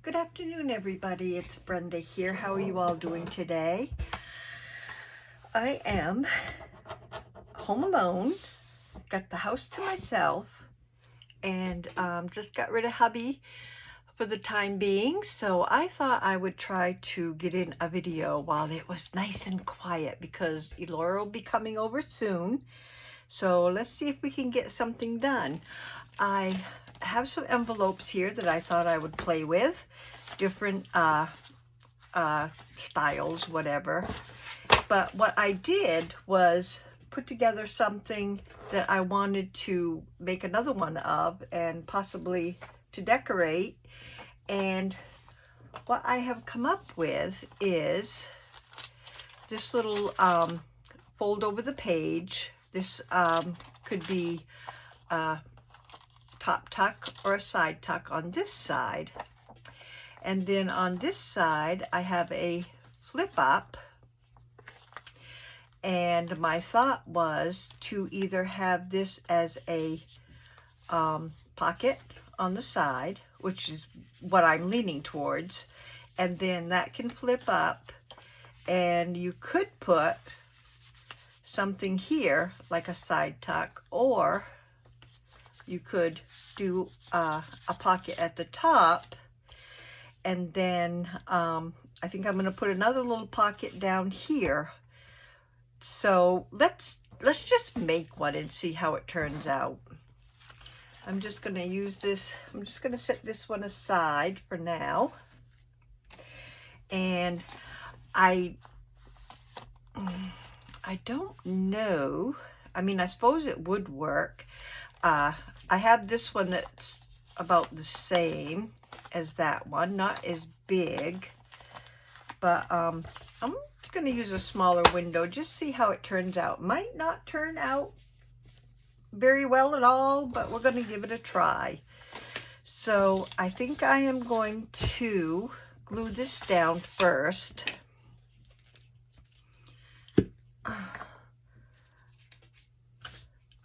Good afternoon, everybody. It's Brenda here. How are you all doing today? I am home alone, got the house to myself, and just got rid of hubby for the time being. So I thought I would try to get in a video while it was nice and quiet because Elora will be coming over soon. So let's see if we can get something done. I have some envelopes here that I thought I would play with, different styles, whatever. But what I did was put together something that I wanted to make another one of and possibly to decorate. And what I have come up with is this little fold over the page. This could be a top tuck or a side tuck on this side. And then on this side, I have a flip up. And my thought was to either have this as a pocket on the side, which is what I'm leaning towards. And then that can flip up. And you could put something here, like a side tuck, or you could do a pocket at the top, and then I think I'm going to put another little pocket down here. So let's just make one and see how it turns out. I'm just going to use this. I'm just going to set this one aside for now. And I don't know. I mean, I suppose it would work. I have this one that's about the same as that one, not as big, but I'm going to use a smaller window, just see how it turns out. Might not turn out very well at all, but we're going to give it a try. So I think I am going to glue this down first.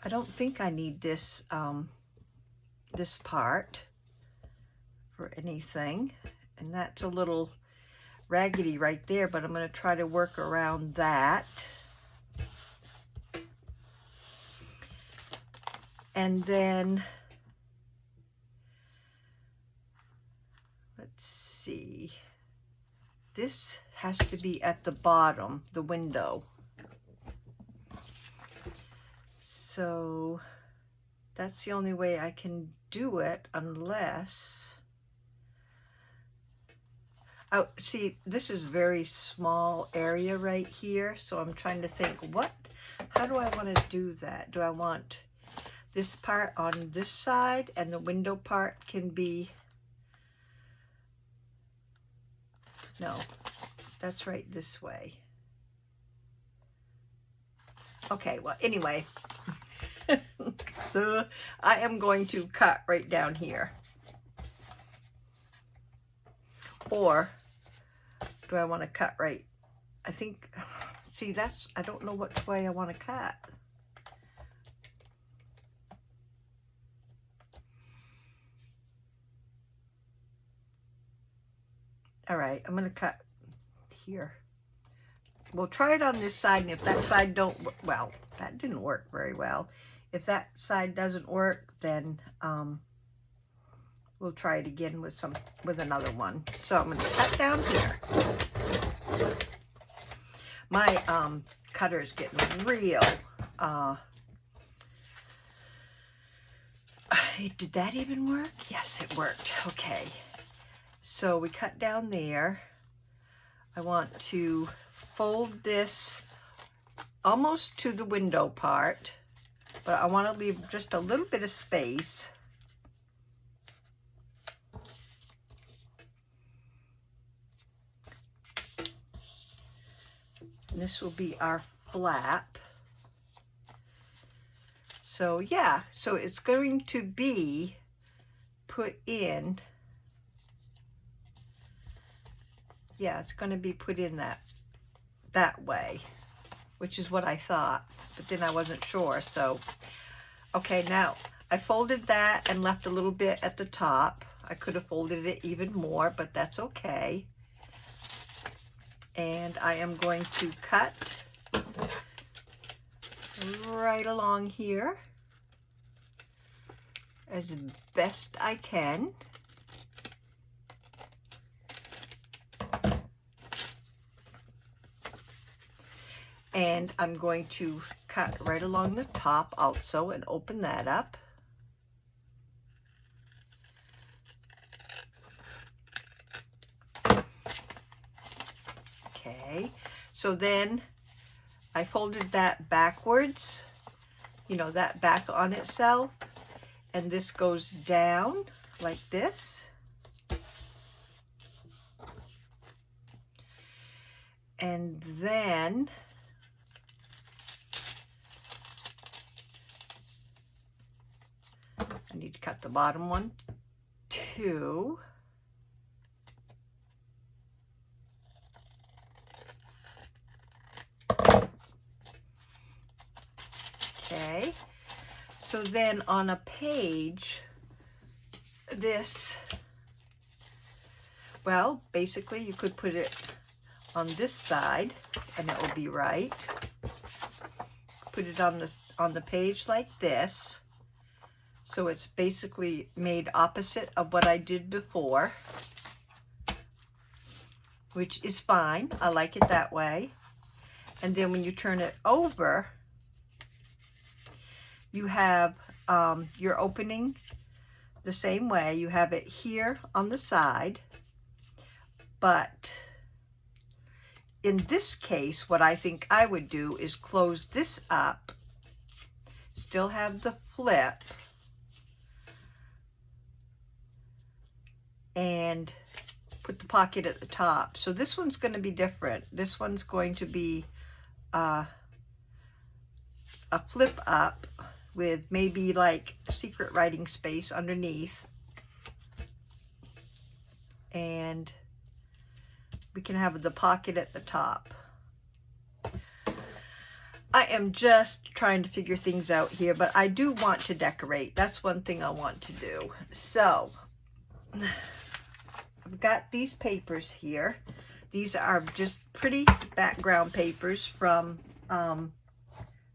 I don't think I need this this part for anything, and that's a little raggedy right there, but I'm going to try to work around that. And then let's see, this has to be at the bottom, the window. So that's the only way I can do it, unless, oh, see, this is very small area right here. So I'm trying to think, how do I want to do that? Do I want this part on this side and the window part can be, no, that's right this way. Okay, well, anyway, I am going to cut right down here. Or do I want to cut right? I think, see, I don't know which way I want to cut. All right, I'm going to cut here. We'll try it on this side, and if that side well, that didn't work very well. If that side doesn't work, then we'll try it again with another one. So I'm going to cut down here. My cutter is getting real. Did that even work? Yes, it worked. Okay. So we cut down there. I want to fold this almost to the window part, but I want to leave just a little bit of space. And this will be our flap. So yeah, so it's going to be put in, yeah, it's going to be put in that way, which is what I thought, but then I wasn't sure. So okay, now I folded that and left a little bit at the top. I could have folded it even more, but that's okay. And I am going to cut right along here as best I can. And I'm going to cut right along the top also and open that up. Okay, so then I folded that backwards, you know, that back on itself, and this goes down like this. And then I need to cut the bottom one too. Okay, so then on a page, this, well, basically you could put it on this side and it will be right. Put it on the page like this, so it's basically made opposite of what I did before, which is fine. I like it that way. And then when you turn it over, you have your opening the same way. You have it here on the side, but in this case, what I think I would do is close this up, still have the flip, and put the pocket at the top. So this one's going to be different. This one's going to be a flip up with maybe like secret writing space underneath, and we can have the pocket at the top. I am just trying to figure things out here, but I do want to decorate. That's one thing I want to do. So I've got these papers here. These are just pretty background papers from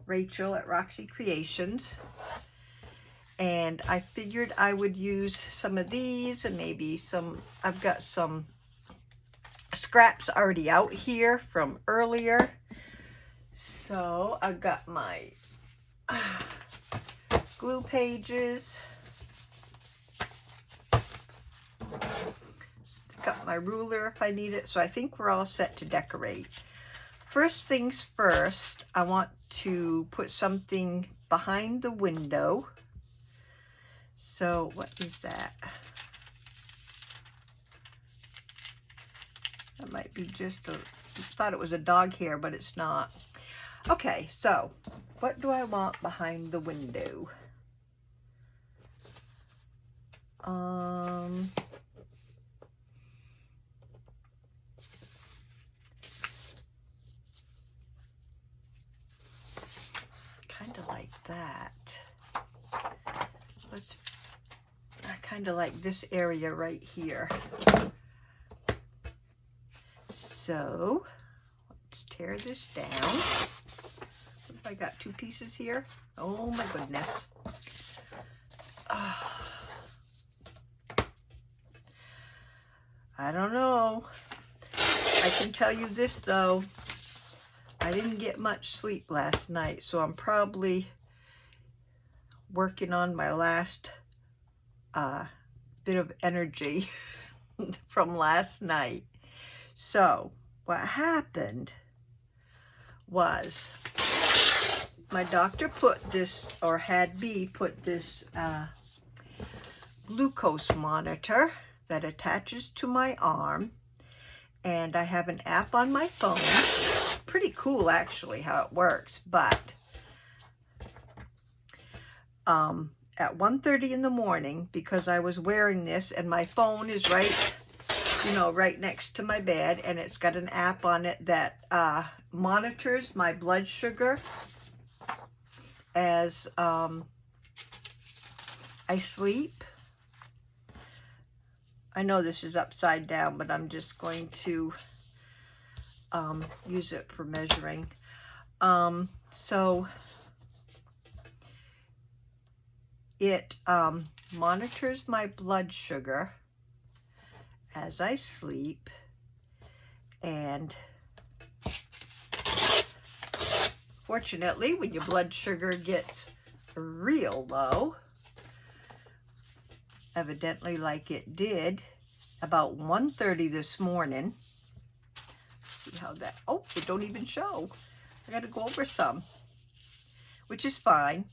Rachel at RoxyCreations. And I figured I would use some of these and maybe some, I've got some scraps already out here from earlier. So I've got my glue pages. Got my ruler if I need it. So I think we're all set to decorate. First things first, I want to put something behind the window. So what is that? That might be just a, I thought it was a dog hair, but it's not. Okay, so what do I want behind the window? Kind of like that. I kind of like this area right here. So let's tear this down. What if I got two pieces here? Oh my goodness. I don't know. I can tell you this though. I didn't get much sleep last night, so I'm probably working on my last bit of energy from last night. So what happened was my doctor put this, or had me put this glucose monitor that attaches to my arm, and I have an app on my phone. Pretty cool actually how it works, but at 1:30 in the morning, because I was wearing this and my phone is right, you know, right next to my bed, and it's got an app on it that monitors my blood sugar as I sleep. I know this is upside down, but I'm just going to use it for measuring. So it monitors my blood sugar as I sleep, and fortunately, when your blood sugar gets real low, evidently like it did about 1:30 this morning. See how that, oh, it don't even show. I gotta go over some, which is fine.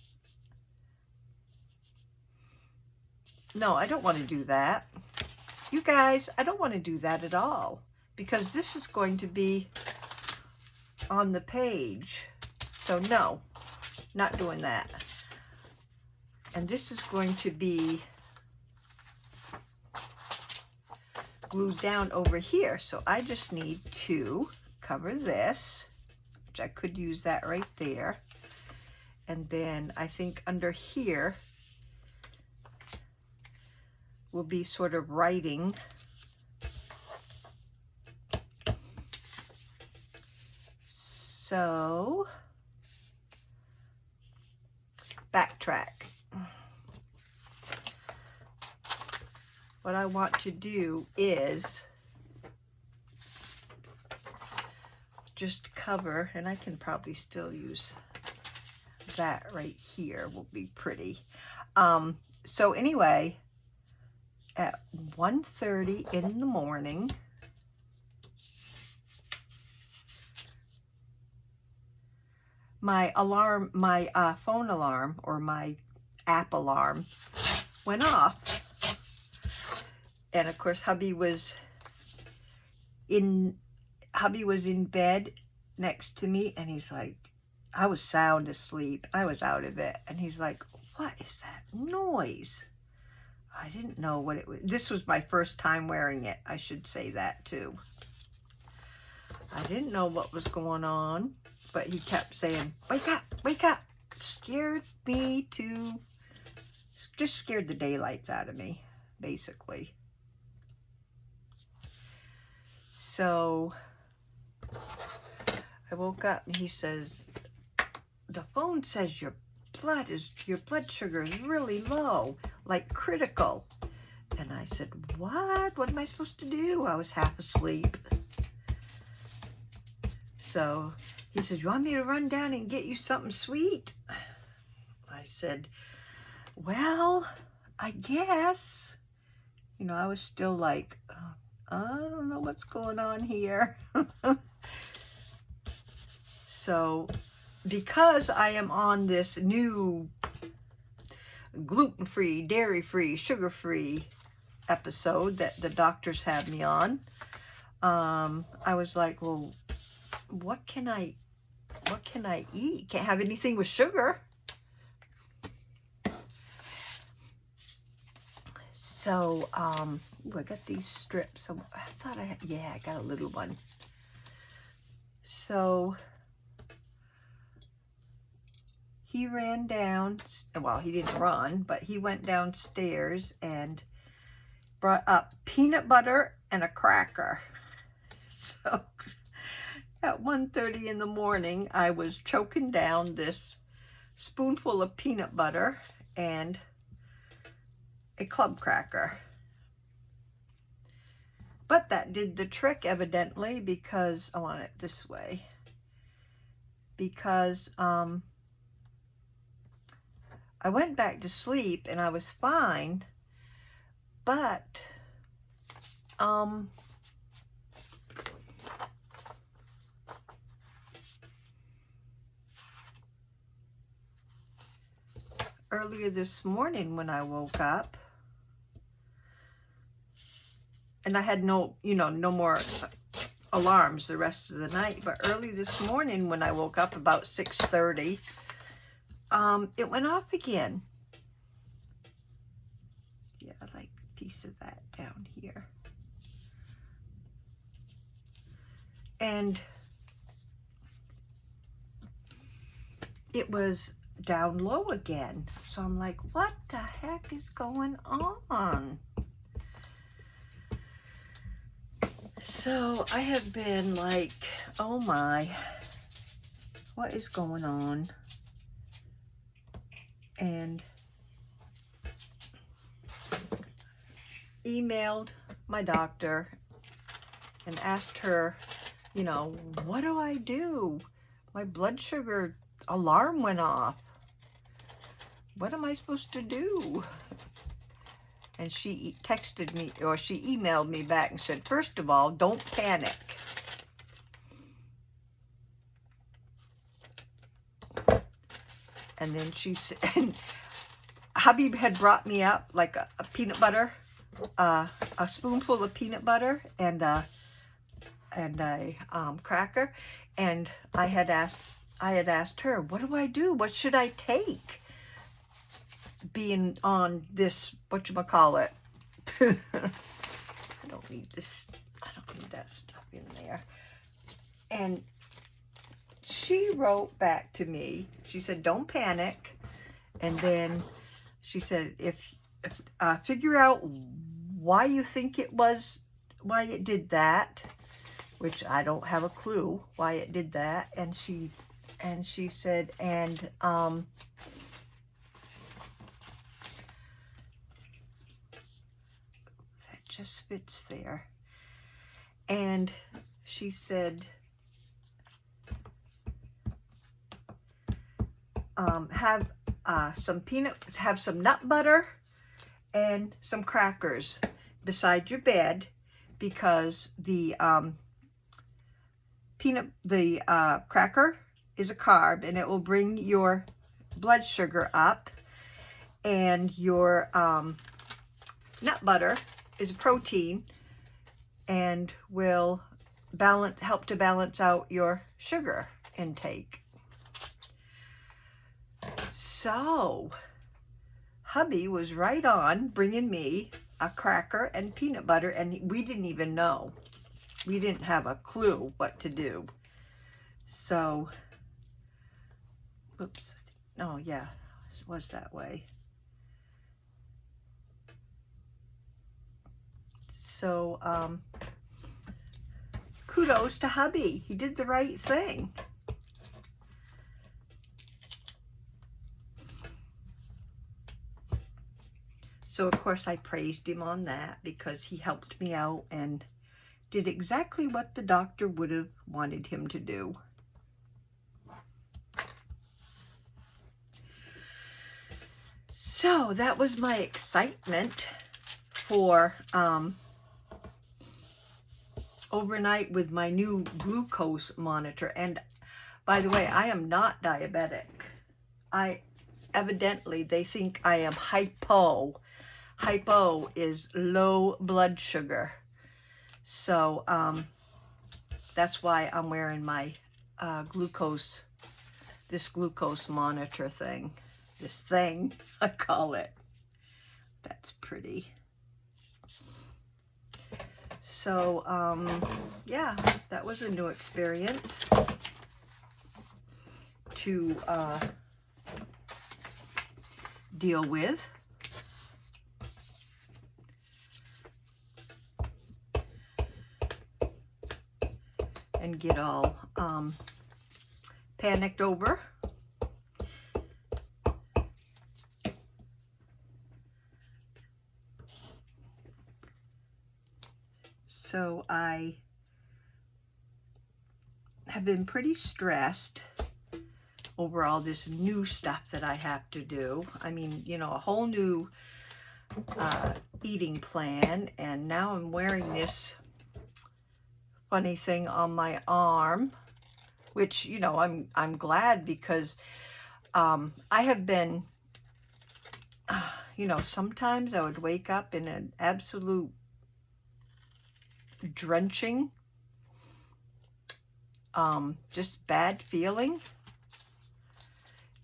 No, I don't want to do that. You guys, I don't want to do that at all, because this is going to be on the page. So no, not doing that. And this is going to be glued down over here. So I just need to cover this, which I could use that right there. And then I think under here will be sort of writing. So, backtrack. What I want to do is just cover, and I can probably still use that right here, will be pretty. So anyway, at 1:30 in the morning, my alarm, my phone alarm, or my app alarm went off. And of course, hubby was in bed next to me, and he's like, I was sound asleep. I was out of it. And he's like, what is that noise? I didn't know what it was. This was my first time wearing it. I should say that too. I didn't know what was going on, but he kept saying, wake up, wake up. Scared me to, just scared the daylights out of me, basically. So I woke up and he says, the phone says your blood sugar is really low, like critical. And I said, what? What am I supposed to do? I was half asleep. So he says, you want me to run down and get you something sweet? I said, well, I guess. You know, I was still like, I don't know what's going on here. So, because I am on this new gluten-free, dairy-free, sugar-free episode that the doctors have me on, I was like, well, what can I eat? Can't have anything with sugar. So, ooh, I got these strips. I thought I had, yeah, I got a little one. So, he ran down, well, he didn't run, but he went downstairs and brought up peanut butter and a cracker. So, at 1:30 in the morning, I was choking down this spoonful of peanut butter and a club cracker. But that did the trick, evidently, because I want it this way. Because I went back to sleep and I was fine, but earlier this morning when I woke up, and I had no more alarms the rest of the night, but early this morning when I woke up about 6:30, it went off again. Yeah, I like a piece of that down here. And it was down low again. So I'm like, what the heck is going on? So I have been like, oh my, what is going on? And emailed my doctor and asked her, you know, what do I do? My blood sugar alarm went off. What am I supposed to do? And she texted me, or she emailed me back and said, first of all, don't panic. And then she said, and Habib had brought me up like a peanut butter, a spoonful of peanut butter and a cracker, and I had asked her, what do I do? What should I take? Being on this, whatchamacallit. I don't need this. I don't need that stuff in there. And she wrote back to me. She said, don't panic. And then she said, if figure out why you think it was, why it did that, which I don't have a clue why it did that. And she said, and that just fits there. And she said, have some nut butter and some crackers beside your bed, because the cracker is a carb and it will bring your blood sugar up, and your nut butter is a protein and will help to balance out your sugar intake. So hubby was right on bringing me a cracker and peanut butter, and we didn't even know. We didn't have a clue what to do. So, oops, oh yeah, it was that way. So, kudos to hubby. He did the right thing. So, of course, I praised him on that because he helped me out and did exactly what the doctor would have wanted him to do. So, that was my excitement for overnight with my new glucose monitor. And by the way, I am not diabetic. Evidently, they think I am hypo. Hypo is low blood sugar. So that's why I'm wearing my this glucose monitor thing. This thing, I call it. That's pretty. So, yeah, that was a new experience to deal with. And get all panicked over. So I have been pretty stressed over all this new stuff that I have to do. I mean, you know, a whole new eating plan, and now I'm wearing this funny thing on my arm, which, you know, I'm glad, because I have been, you know, sometimes I would wake up in an absolute drenching, just bad feeling,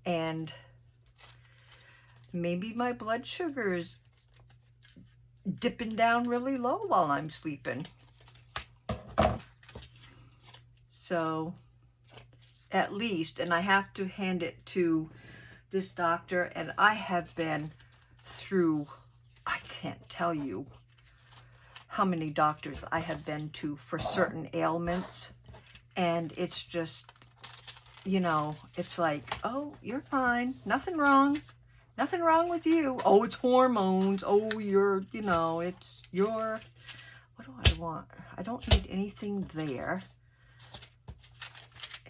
and maybe my blood sugar is dipping down really low while I'm sleeping. So at least, and I have to hand it to this doctor, and I have been through, I can't tell you how many doctors I have been to for certain ailments. And it's just, you know, it's like, oh, you're fine. Nothing wrong. Nothing wrong with you. Oh, it's hormones. Oh, you're, you know, it's your, what do I want? I don't need anything there.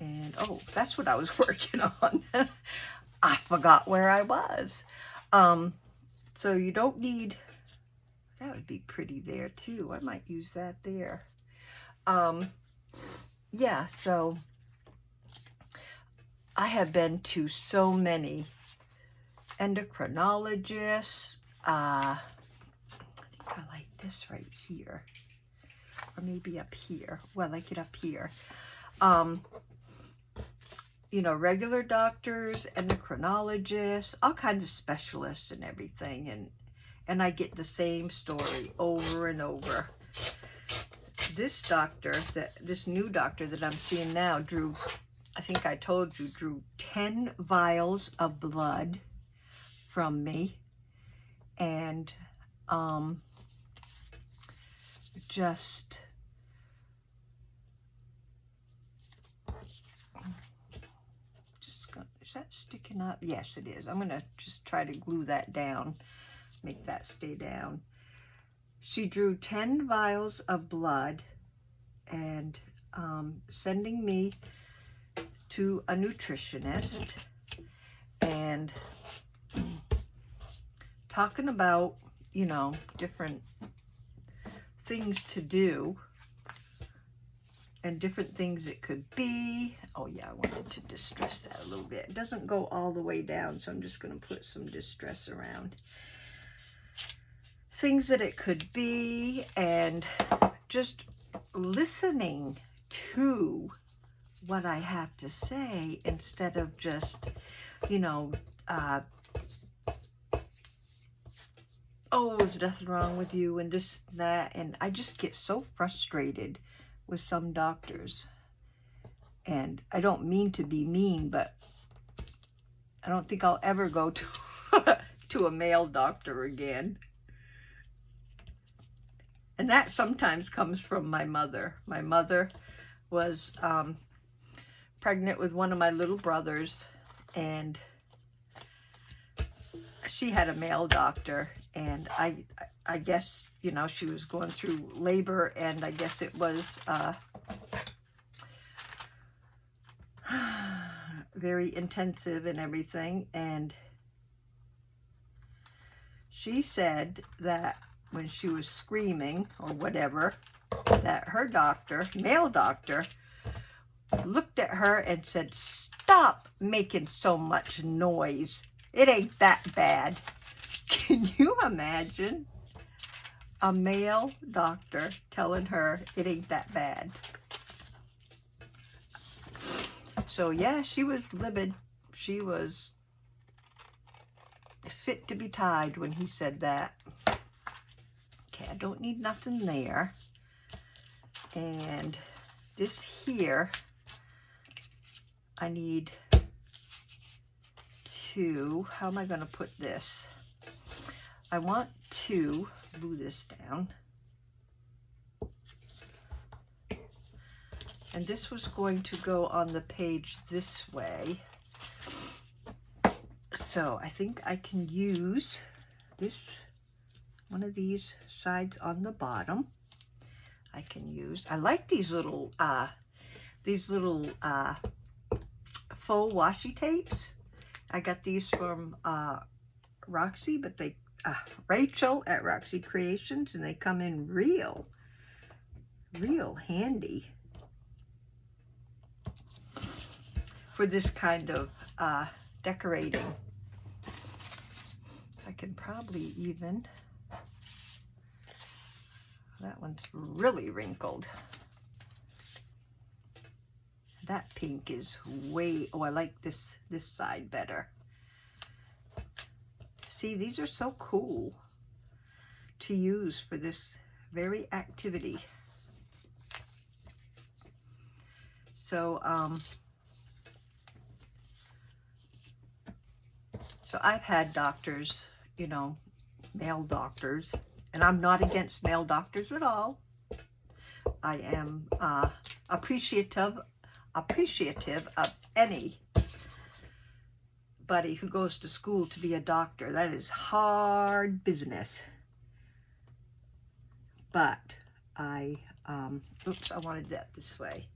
And, oh, that's what I was working on. I forgot where I was. So you don't need, that would be pretty there too. I might use that there. Yeah, so I have been to so many endocrinologists. I think I like this right here. Or maybe up here. Well, I like it up here. You know, regular doctors, endocrinologists, all kinds of specialists and everything. And I get the same story over and over. This doctor, this new doctor that I'm seeing now, drew, I think I told you, drew 10 vials of blood from me. And just is that sticking up? Yes, it is. I'm going to just try to glue that down, make that stay down. She drew 10 vials of blood and sending me to a nutritionist and talking about, you know, different things to do and different things it could be. Oh yeah, I wanted to distress that a little bit. It doesn't go all the way down, so I'm just going to put some distress around. Things that it could be, and just listening to what I have to say instead of just, you know, oh, there's nothing wrong with you and this and that. And I just get so frustrated with some doctors. And I don't mean to be mean, but I don't think I'll ever go to, to a male doctor again. And that sometimes comes from my mother. My mother was pregnant with one of my little brothers, and she had a male doctor, and I guess, you know, she was going through labor, and I guess it was very intensive and everything. And she said that when she was screaming or whatever, that her doctor, male doctor, looked at her and said, "Stop making so much noise. It ain't that bad." Can you imagine a male doctor telling her it ain't that bad? So yeah, she was livid. She was fit to be tied when he said that. Okay, I don't need nothing there. And this here, I need to, how am I going to put this? I want to glue this down. And this was going to go on the page this way. So I think I can use this, one of these sides on the bottom. I can use, I like these little faux washi tapes. I got these from Roxy, but they, Rachel at RoxyCreations, and they come in real handy for this kind of decorating. So I can probably even, that one's really wrinkled. That pink is way, oh, I like this side better. See, these are so cool to use for this very activity. So, so I've had doctors, you know, male doctors, And I'm not against male doctors at all. I am appreciative of anybody who goes to school to be a doctor. That is hard business. But oops, I wanted that this way.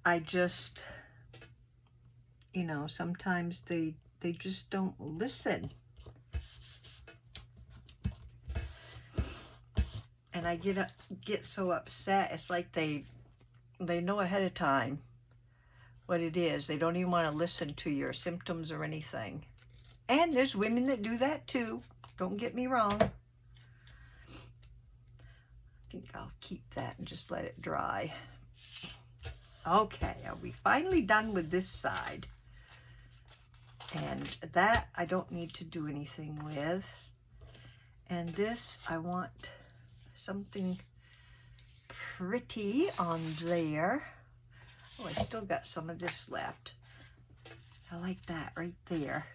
I just, you know, sometimes they just don't listen. And I get so upset. It's like they know ahead of time what it is. They don't even want to listen to your symptoms or anything. And there's women that do that too. Don't get me wrong. I think I'll keep that and just let it dry. Okay, are we finally done with this side? And that I don't need to do anything with. And this, I want something pretty on there. Oh, I still got some of this left. I like that right there.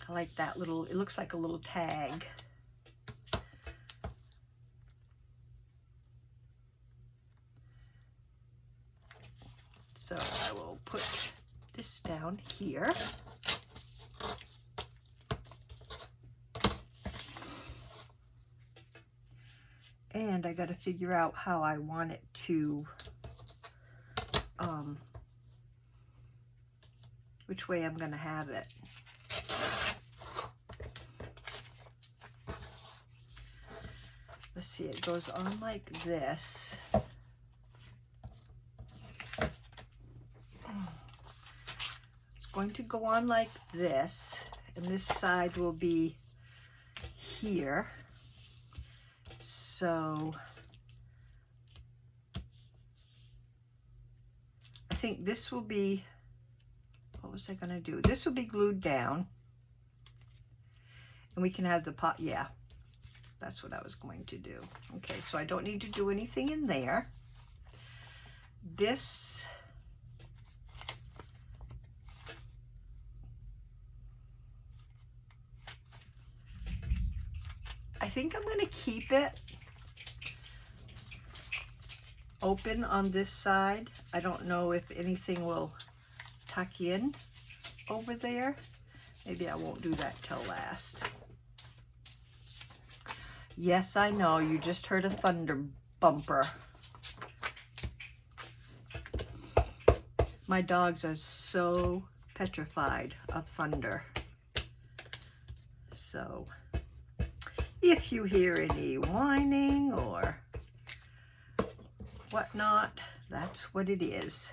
I like that little, it looks like a little tag. So I will put this down here. And I got to figure out how I want it to, which way I'm going to have it. Let's see, it goes on like this. It's going to go on like this, and this side will be here. So I think this will be, what was I going to do? This will be glued down, and we can have the pot. Yeah, that's what I was going to do. Okay, so I don't need to do anything in there. This, I think I'm going to keep it open on this side. I don't know if anything will tuck in over there. Maybe I won't do that till last. Yes, I know, you just heard a thunder bumper. My dogs are so petrified of thunder. So if you hear any whining or whatnot, that's what it is.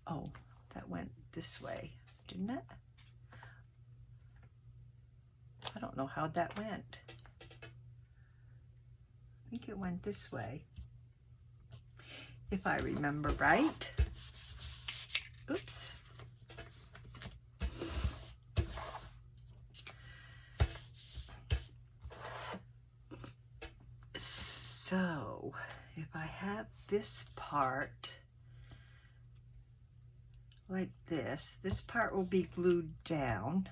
Oh, that went this way, didn't it? I don't know how that went. I think it went this way, if I remember right. Oops. So if I have this part like this, this part will be glued down.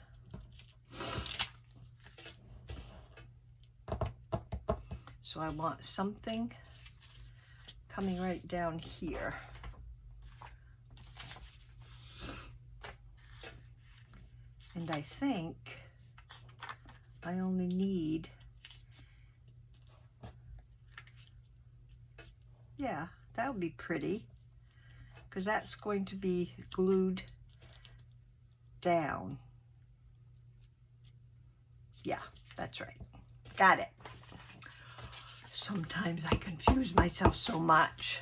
So I want something coming right down here. And I think I only need, yeah, that would be pretty, because that's going to be glued down. Yeah, that's right. Got it. Sometimes I confuse myself so much.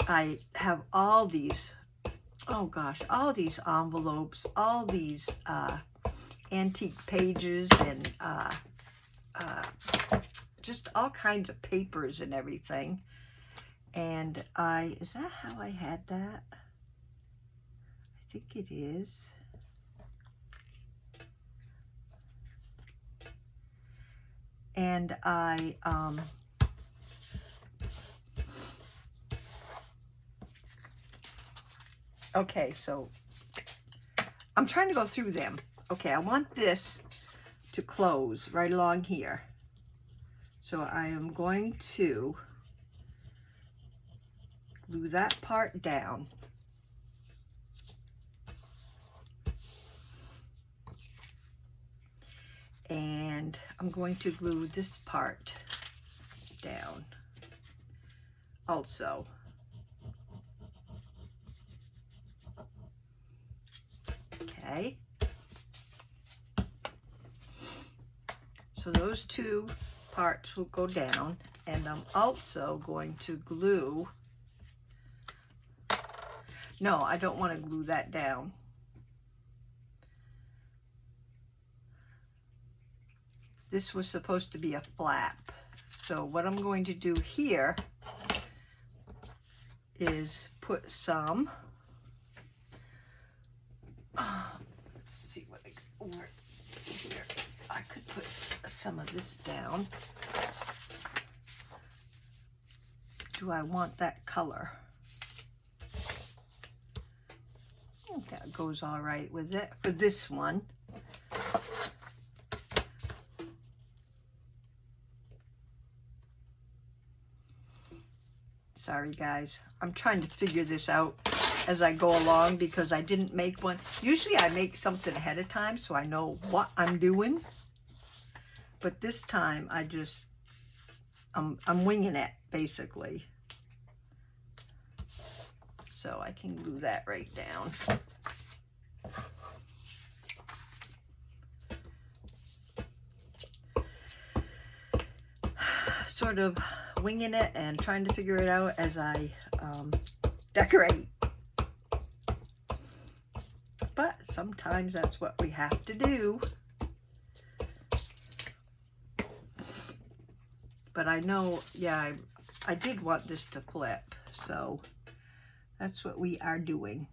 I have all these, oh gosh, all these envelopes, all these antique pages, and just all kinds of papers and everything. And is that how I had that? I think it is. And I Okay, so I'm trying to go through them. Okay, I want this to close right along here. So I am going to glue that part down. And I'm going to glue this part down also. Okay. So those two parts will go down, and I'm also going to glue. No, I don't want to glue that down. This was supposed to be a flap. So what I'm going to do here is put some, let's see what I got over here. I could put some of this down. Do I want that color? I think that goes all right with it for this one. Sorry guys, I'm trying to figure this out as I go along because I didn't make one. Usually I make something ahead of time so I know what I'm doing. But this time I just, I'm winging it basically. So I can glue that right down. Sort of winging it and trying to figure it out as I decorate. But sometimes that's what we have to do. But I know, yeah, I did want this to flip, so that's what we are doing.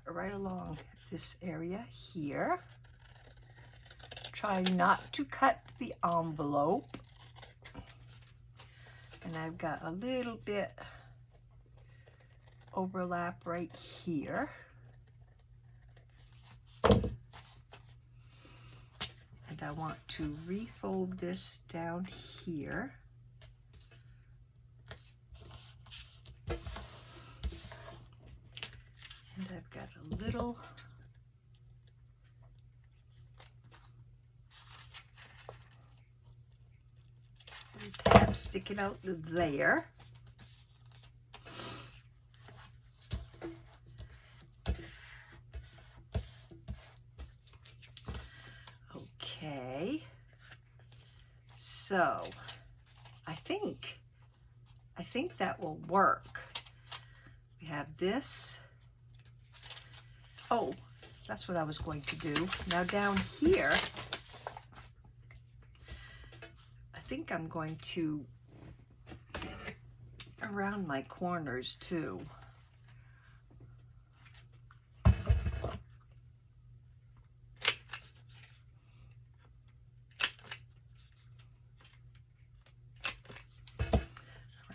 Right along this area here. Try not to cut the envelope. And I've got a little bit overlap right here. And I want to refold this down here. And I've got a little tab sticking out there. Okay. So I think that will work. We have this. Oh, that's what I was going to do. Now down here, I think I'm going to around my corners too.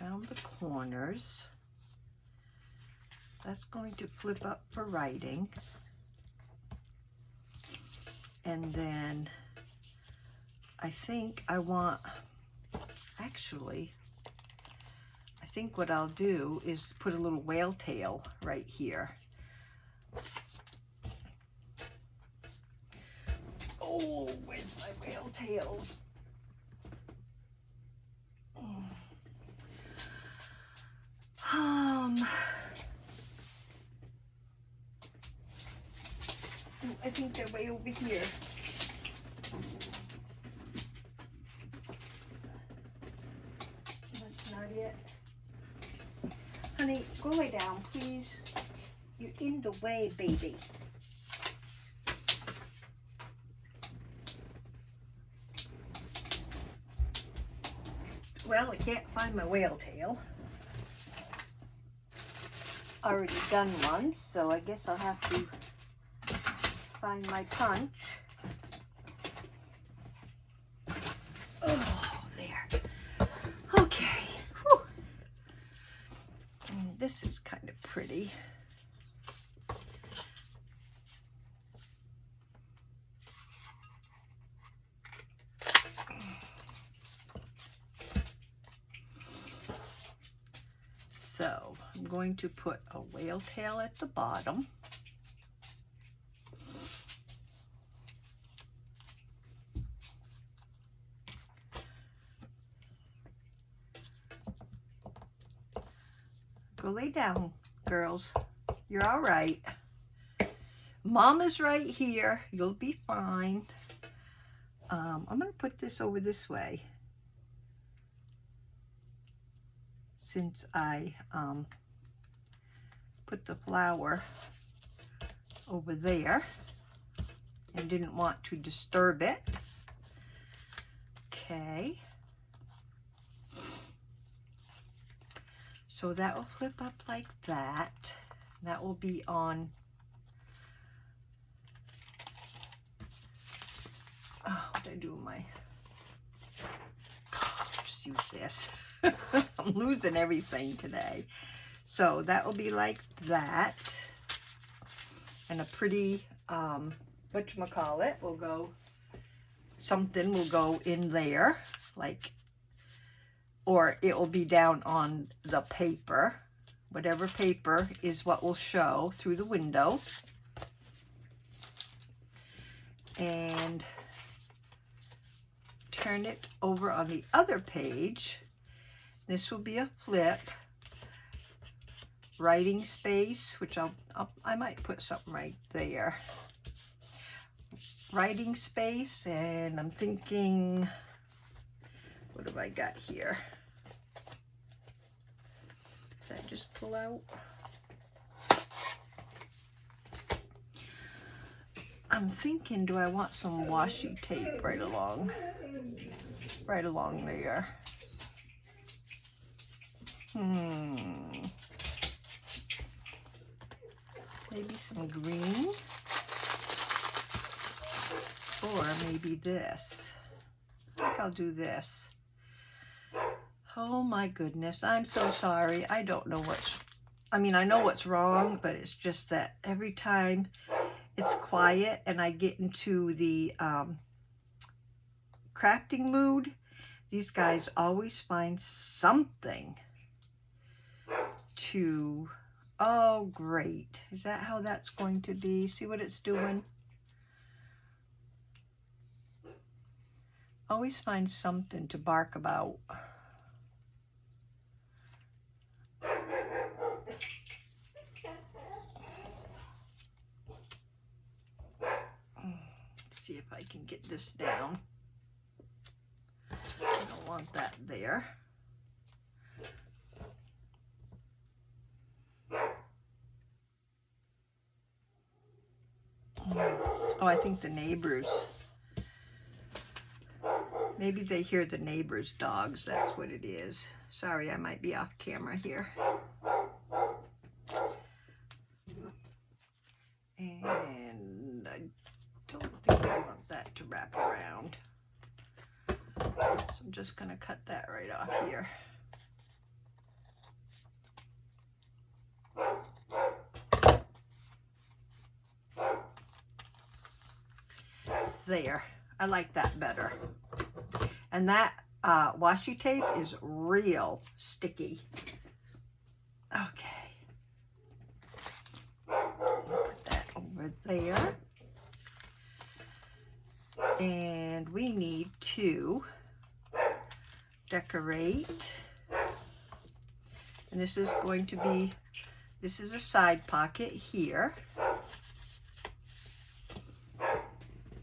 Around the corners. That's going to flip up for writing. And then I think I want, actually, I think what I'll do is put a little whale tail right here. Oh, where's my whale tails? I think they're way over here. That's not it. Honey, go lay down, please. You're in the way, baby. Well, I can't find my whale tail. already done one, so I guess I'll have to find my punch. Oh, there. Okay. Whew. And this is kind of pretty. So I'm going to put a whale tail at the bottom. Go lay down, girls. You're all right. Mama's right here. You'll be fine. I'm going to put this over this way, since I put the flower over there and didn't want to disturb it. Okay. So that will flip up like that. That will be on, oh, what did I do with my, just use this. I'm losing everything today. So that will be like that. And a pretty, whatchamacallit will go, something will go in there, like, or it will be down on the paper. Whatever paper is what will show through the window. And turn it over on the other page. This will be a flip. Writing space, which I might put something right there. Writing space, and I'm thinking, what have I got here? Did I just pull out? I'm thinking, do I want some washi tape right along there? Maybe some green, or maybe this. I think I'll do this. Oh my goodness, I'm so sorry. I don't know I know what's wrong, but it's just that every time it's quiet and I get into the crafting mood, these guys always find something to, oh great. Is that how that's going to be? See what it's doing? Always find something to bark about. See if I can get this down. I don't want that there. Oh, I think the neighbors, maybe they hear the neighbors' dogs. That's what it is. Sorry, I might be off camera here. And I don't think I want that to wrap around. So I'm just going to cut that right off here. There. I like that better. And that washi tape is real sticky. Okay. Put that over there. And we need to decorate. And this is going to be, this is a side pocket here.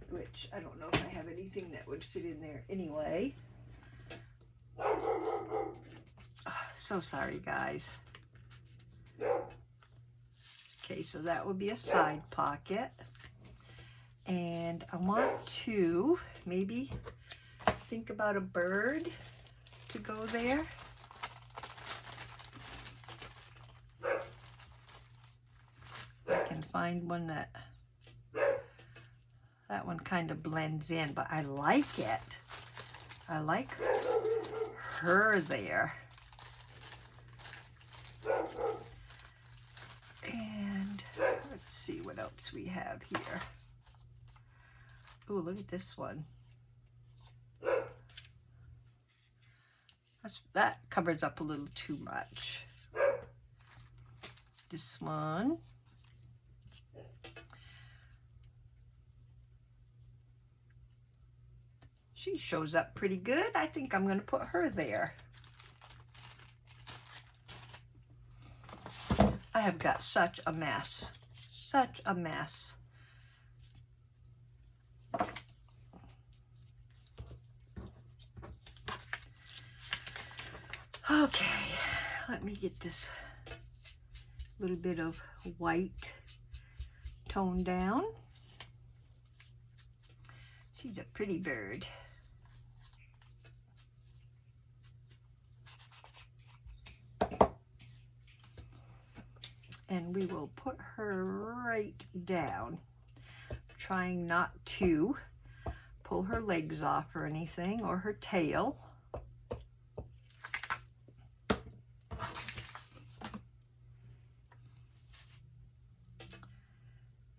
Which I don't know if I have anything that would fit in there anyway. Oh, so sorry, guys. Okay, so that would be a side pocket. And I want to maybe think about a bird to go there. find one that one kind of blends in, but I like it. I like her there. And let's see what else we have here. Oh, look at this one. That covers up a little too much. This one. She shows up pretty good. I think I'm going to put her there. I have got such a mess. Such a mess. Okay, let me get this little bit of white toned down. She's a pretty bird. And we will put her right down, trying not to pull her legs off or anything, or her tail.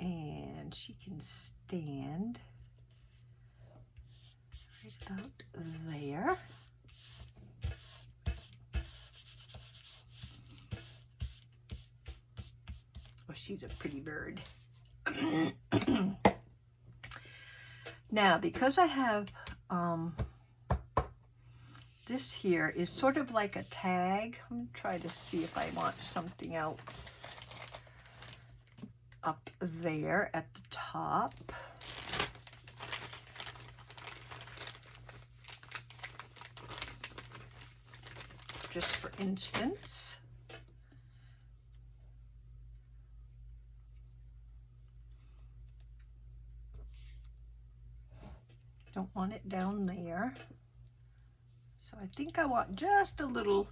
And she can stand right about there. Oh, she's a pretty bird. Now, because I have this here is sort of like a tag. I'm going to try to see if I want something else up there at the top. Just for instance. Don't want it down there. So I think I want just a little,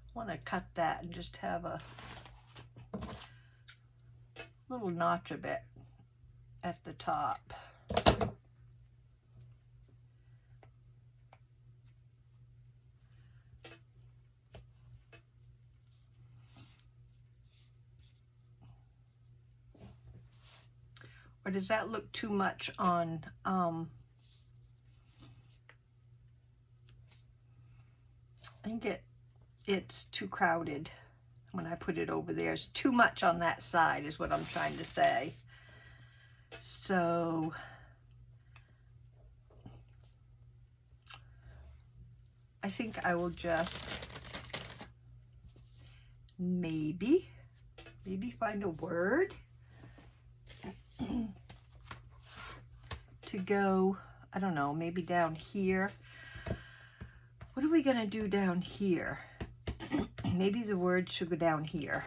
I want to cut that and just have a little notch of it at the top. Or does that look too much on I think it's too crowded when I put it over there. It's too much on that side is what I'm trying to say. So I think I will just maybe find a word to go, I don't know, maybe down here. What are we gonna do down here? Maybe the word should go down here.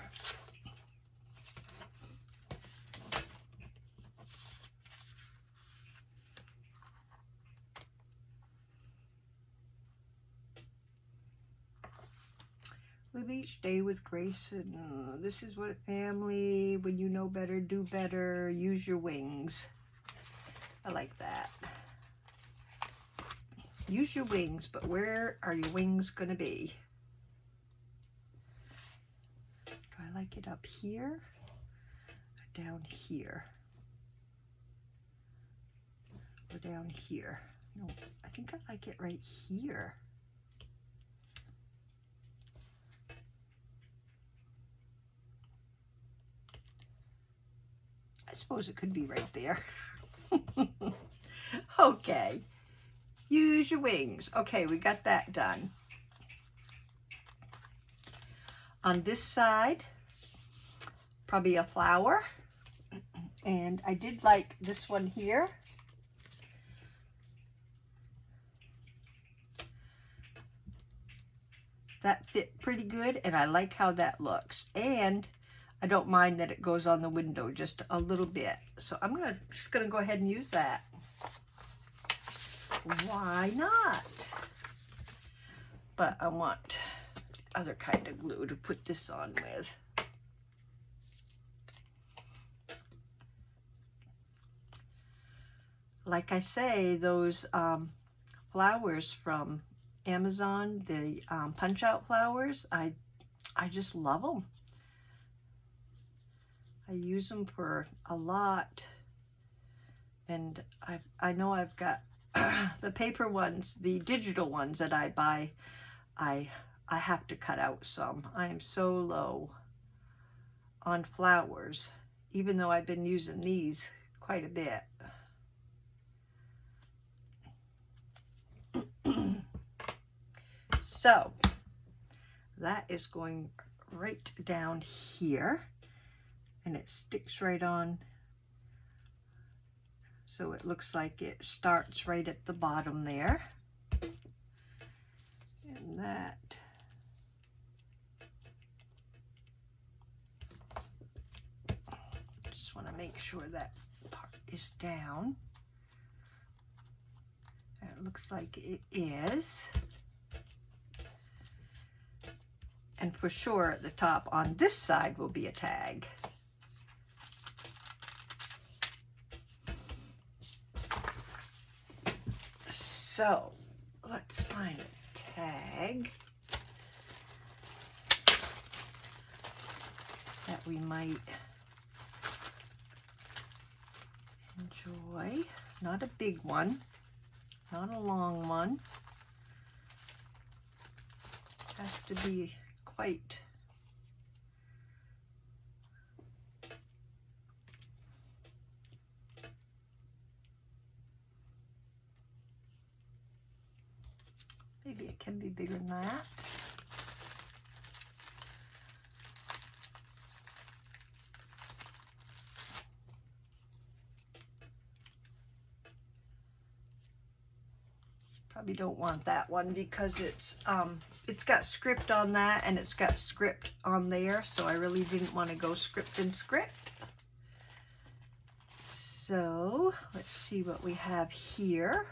Live each day with grace, and this is what family, when you know better, do better, use your wings. I like that. Use your wings, but where are your wings gonna be? Do I like it up here or down here? Or down here? No, I think I like it right here. I suppose it could be right there. Okay. Use your wings. Okay, we got that done. On this side, probably a flower. And I did like this one here. That fit pretty good, and I like how that looks. And I don't mind that it goes on the window just a little bit. So I'm just gonna go ahead and use that. Why not? But I want the other kind of glue to put this on with. like I say, those flowers from Amazon, the punch out flowers, I just love them. I use them for a lot, and I know I've got the paper ones, the digital ones that I buy. I have to cut out some. I am so low on flowers, even though I've been using these quite a bit. So that is going right down here, and it sticks right on, so it looks like it starts right at the bottom there. And that just want to make sure that part is down. And it looks like it is. And for sure at the top on this side will be a tag. So let's find a tag that we might enjoy. Not a big one, not a long one. Has to be quite maybe it can be bigger than that. Probably don't want that one because it's got script on that and it's got script on there, so I really didn't want to go script and script. So let's see what we have here.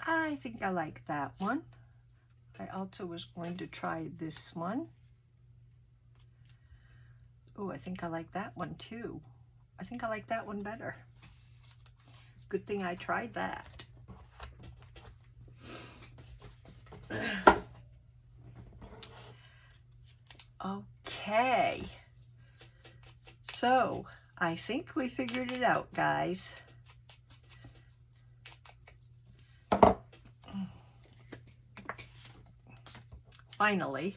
I think I like that one. I also was going to try this one. Oh, I think I like that one too. I think I like that one better. Good thing I tried that. Okay. So, I think we figured it out, guys. Finally.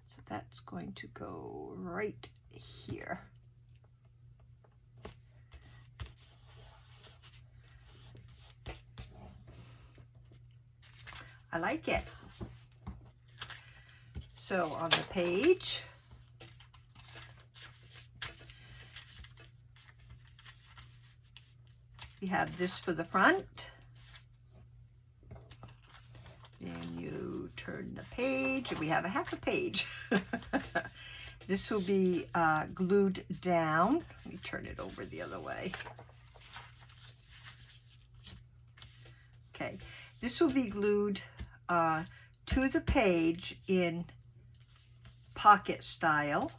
So that's going to go right here. I like it. So on the page, you have this for the front, and you turn the page, and we have a half a page. This will be glued down. Let me turn it over the other way. Okay, this will be glued to the page in pocket style,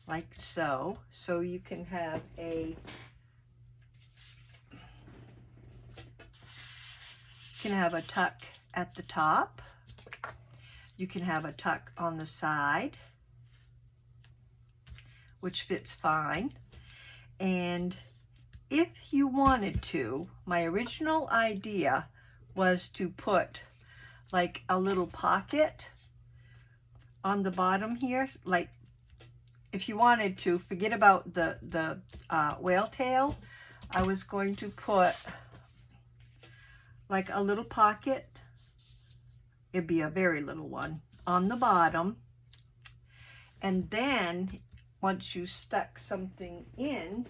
like so. So you can have a tuck at the top. You can have a tuck on the side, which fits fine. And if you wanted to, my original idea was to put like a little pocket on the bottom here. Like if you wanted to, forget about the whale tail. I was going to put like a little pocket. It'd be a very little one on the bottom. And then once you stuck something in,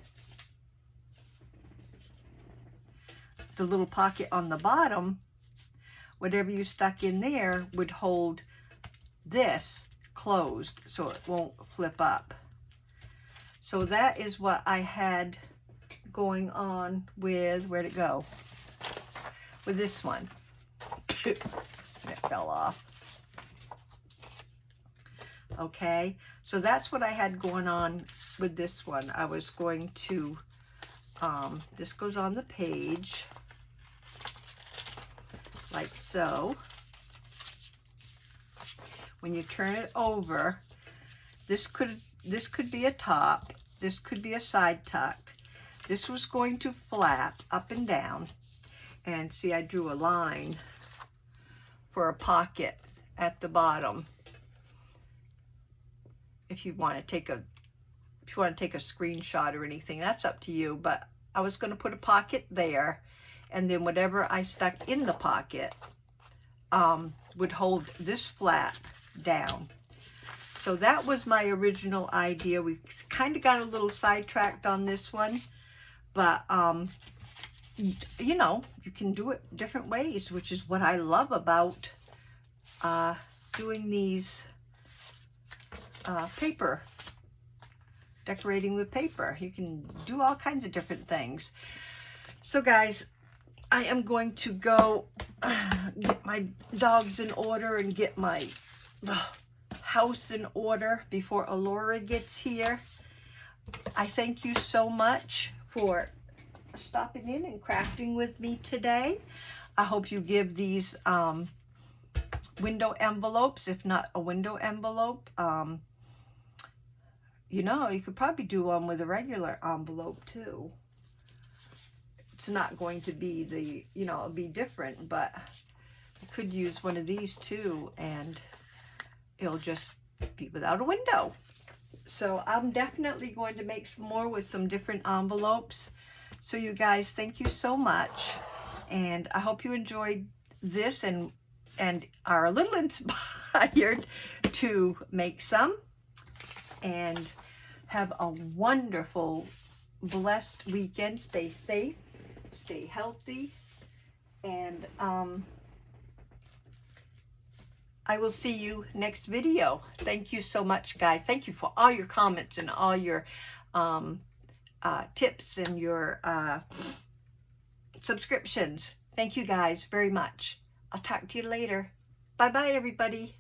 the little pocket on the bottom, whatever you stuck in there would hold this closed so it won't flip up. So that is what I had going on with, where'd it go? With this one. It fell off. Okay, so that's what I had going on with this one. I was going to, this goes on the page, like so. When you turn it over, this could be a top, this could be a side tuck. This was going to flap up and down. And see, I drew a line for a pocket at the bottom. If you want to take a screenshot or anything, that's up to you. But I was going to put a pocket there, and then whatever I stuck in the pocket would hold this flap down. So that was my original idea. We kind of got a little sidetracked on this one, but you know, you can do it different ways, which is what I love about doing these paper, decorating with paper. You can do all kinds of different things. So guys, I am going to go get my dogs in order and get my house in order before Alora gets here. I thank you so much for stopping in and crafting with me today. I hope you give these window envelopes, if not a window envelope. You know, you could probably do one with a regular envelope too. It's not going to be the, you know, it'll be different, but you could use one of these too, and it'll just be without a window. So I'm definitely going to make some more with some different envelopes. So you guys, thank you so much. And I hope you enjoyed this and are a little inspired to make some. And have a wonderful, blessed weekend. Stay safe, stay healthy, and I will see you next video. Thank you so much, guys. Thank you for all your comments and all your tips and your subscriptions. Thank you guys very much. I'll talk to you later. Bye-bye, everybody.